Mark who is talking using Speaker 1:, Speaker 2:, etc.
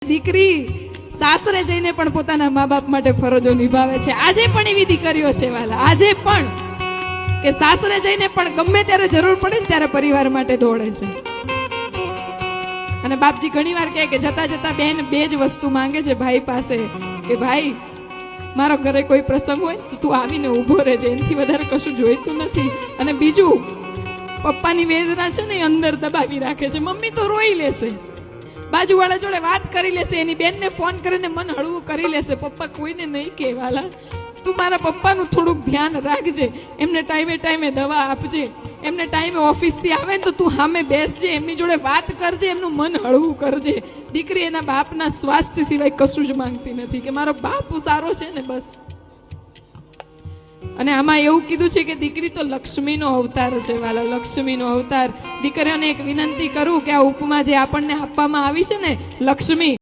Speaker 1: દીકરી સાસરે જઈને પણ પોતાના મા બાપ માટે ફરજો નિભાવે છે. આજે પણ એવી દીકરીઓ છે વાલા, આજે પણ કે સાસરે જઈને પણ ગમે ત્યારે જરૂર પડે ને ત્યારે પરિવાર માટે દોડે છે. અને બાપજી ઘણીવાર કહે કે જતા જતા બેન બે જ વસ્તુ માંગે છે ભાઈ પાસે કે ભાઈ મારો ઘરે કોઈ પ્રસંગ હોય તો તું આવીને ઊભો રહેજે, એનાથી વધારે કશું જોઈતું નથી. અને બીજું, પપ્પાની વેદના છે ને અંદર દબાવી રાખે છે. મમ્મી તો રોઈ લેશે, બાજુવાળા જોડે વાત કરી લેશે, એની બેનને ફોન કરીને મન હળવું કરી લેશે. પપ્પા કોઈને નહીં કહેવાલા, તું મારા પપ્પાનું થોડુંક ધ્યાન રાખજે, એમને ટાઈમે ટાઈમે દવા આપજે, એમને ટાઈમે ઓફિસથી આવે ને તો તું સામે બેસજે, એમની જોડે વાત કરજે, એમનું મન હળવું કરજે. દીકરી એના બાપના સ્વાસ્થ્ય સિવાય કશું જ માંગતી નથી કે મારો બાપ સારો છે ને બસ. અને આમાં એવું કીધું છે કે દીકરી તો લક્ષ્મીનો અવતાર છે વાલા, લક્ષ્મીનો અવતાર. દીકરીઓને એક વિનંતી કરું કે આ ઉપમા જે આપણને આપવામાં આવી છે ને લક્ષ્મી,